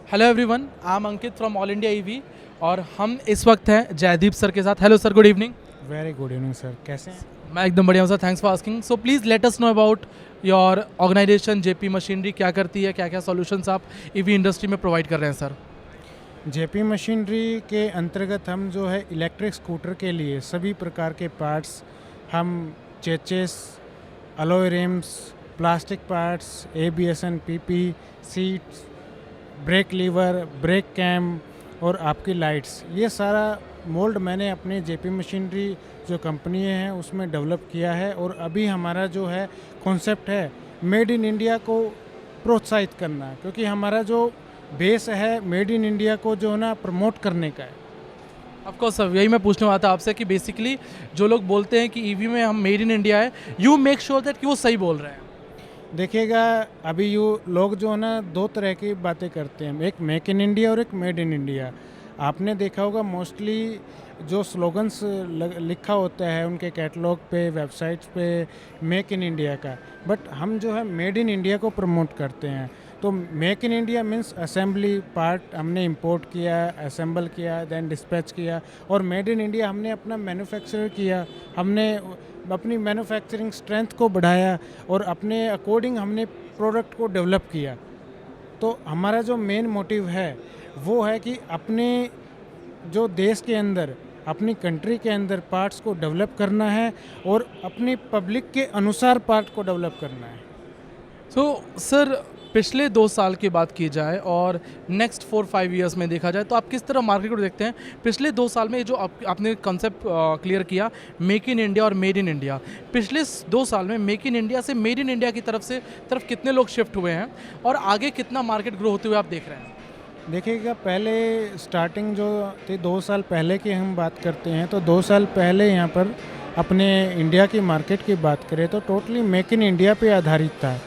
Hello everyone, I am Ankit from All India EV और हम इस वक्त हैं जयदीप सर के साथ। Hello sir, good evening. Very good evening sir, कैसे हैं? मैं एकदम बढ़िया हूँ sir, thanks for asking. So please let us know about your organization JP Machinery, क्या करती है, क्या क्या सॉल्यूशंस आप ईवी इंडस्ट्री में प्रोवाइड कर रहे हैं सर। जेपी मशीनरी के अंतर्गत हम जो है इलेक्ट्रिक स्कूटर के लिए सभी प्रकार के पार्ट्स, हम chassis, alloy rims, plastic parts, एबीएसएन, PP, seats, brake lever, brake cam और आपकी लाइट्स, ये सारा मोल्ड मैंने अपने जेपी मशीनरी जो कंपनी है उसमें डेवलप किया है। और अभी हमारा जो है कॉन्सेप्ट है मेड इन इंडिया को प्रोत्साहित करना, क्योंकि हमारा जो बेस है मेड इन इंडिया को जो है ना प्रमोट करने का है। ऑफकोर्स सर, यही मैं पूछने वाला था आपसे कि बेसिकली जो लोग बोलते हैं कि ईवी में हम मेड इन इंडिया है, यू मेक श्योर दैट कि वो सही बोल रहे हैं। देखिएगा, अभी लोग जो है ना दो तरह की बातें करते हैं, एक मेक इन इंडिया और एक मेड इन इंडिया। आपने देखा होगा मोस्टली जो स्लोगन्स लिखा होता है उनके कैटलॉग पे, वेबसाइट्स पे, मेक इन इंडिया का, बट हम जो है मेड इन इंडिया को प्रमोट करते हैं। तो make in India means assembly part हमने इंपोर्ट किया, असेंबल किया, देन डिस्पैच किया। और मेड इन इंडिया हमने अपना मैन्युफैक्चर किया, हमने अपनी मैन्युफैक्चरिंग स्ट्रेंथ को बढ़ाया और अपने अकॉर्डिंग हमने प्रोडक्ट को डेवलप किया। तो हमारा जो मेन मोटिव है वो है कि अपने जो देश के अंदर, अपनी कंट्री के अंदर पार्ट्स को डेवलप करना है और अपनी पब्लिक के अनुसार पार्ट को डेवलप करना है। सो सर, पिछले 2 साल की बात की जाए और नेक्स्ट 4-5 ईयर्स में देखा जाए तो आप किस तरह मार्केट को देखते हैं? पिछले 2 साल में जो आपने कंसेप्ट क्लियर किया मेक इन इंडिया और मेड इन इंडिया, पिछले 2 साल में मेक इन इंडिया से मेड इन इंडिया की तरफ कितने लोग शिफ्ट हुए हैं और आगे कितना मार्केट ग्रो होते हुए आप देख रहे हैं? देखिएगा, पहले स्टार्टिंग जो थी 2 साल पहले की हम बात करते हैं, तो 2 साल पहले यहाँ पर अपने इंडिया की मार्केट की बात करें तो टोटली मेक इन इंडिया पे आधारित था।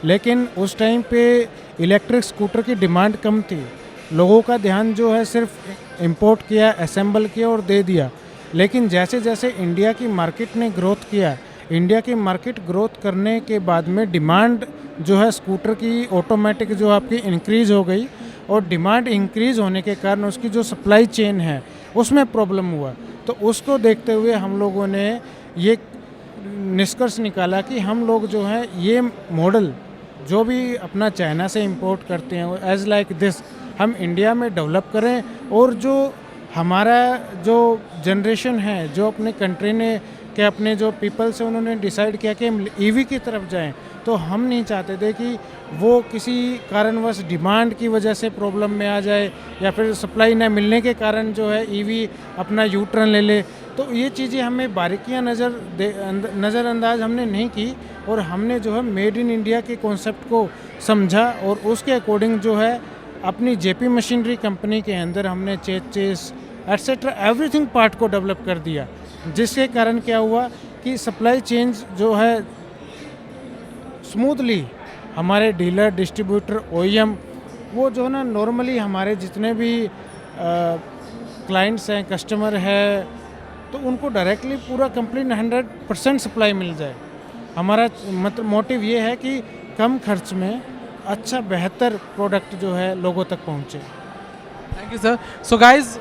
लेकिन उस टाइम पे इलेक्ट्रिक स्कूटर की डिमांड कम थी, लोगों का ध्यान जो है सिर्फ इंपोर्ट किया, असेंबल किया और दे दिया। लेकिन जैसे जैसे इंडिया की मार्केट ने ग्रोथ किया, इंडिया की मार्केट ग्रोथ करने के बाद में डिमांड जो है स्कूटर की ऑटोमेटिक जो आपकी इंक्रीज़ हो गई, और डिमांड इंक्रीज़ होने के कारण उसकी जो सप्लाई चेन है उसमें प्रॉब्लम हुआ। तो उसको देखते हुए हम लोगों ने ये निष्कर्ष निकाला कि हम लोग जो है ये मॉडल जो भी अपना चाइना से इंपोर्ट करते हैं एज लाइक दिस हम इंडिया में डेवलप करें। और जो हमारा जो जनरेशन है, जो अपने कंट्री ने के अपने जो पीपल्स हैं उन्होंने डिसाइड किया कि हम ईवी की तरफ जाएं, तो हम नहीं चाहते थे कि वो किसी कारणवश डिमांड की वजह से प्रॉब्लम में आ जाए या फिर सप्लाई न मिलने के कारण जो है ईवी अपना यू टर्न ले ले। तो ये चीज़ें हमें बारीकियां नज़रअंदाज हमने नहीं की और हमने जो है मेड इन इंडिया के कॉन्सेप्ट को समझा और उसके अकॉर्डिंग जो है अपनी जेपी मशीनरी कंपनी के अंदर हमने चेस एट्सेट्रा एवरीथिंग पार्ट को डेवलप कर दिया, जिसके कारण क्या हुआ कि सप्लाई चेन जो है स्मूथली हमारे डीलर, डिस्ट्रीब्यूटर, ओईएम, वो जो है ना नॉर्मली हमारे जितने भी क्लाइंट्स हैं, कस्टमर है, तो उनको डायरेक्टली पूरा कंप्लीट 100% सप्लाई मिल जाए। हमारा मतलब मोटिव ये है कि कम खर्च में अच्छा बेहतर प्रोडक्ट जो है लोगों तक पहुँचे। Thank you sir. So guys,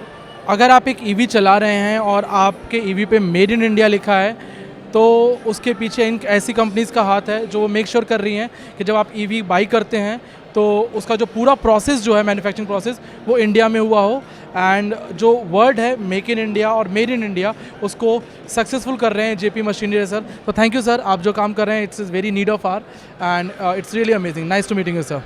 अगर आप एक ईवी चला रहे हैं और आपके ईवी पे मेड इन इंडिया लिखा है तो उसके पीछे इन ऐसी कंपनीज़ का हाथ है जो मेक श्योर कर रही हैं कि जब आप ईवी बाई करते हैं तो उसका जो पूरा प्रोसेस जो है मैन्युफैक्चरिंग प्रोसेस वो इंडिया में हुआ हो। एंड जो वर्ड है मेक इन इंडिया और मेड इन इंडिया उसको सक्सेसफुल कर रहे हैं जेपी मशीनरी सर। तो थैंक यू सर, आप जो काम कर रहे हैं it's is very need of hour and it's really amazing. Nice to meeting you sir.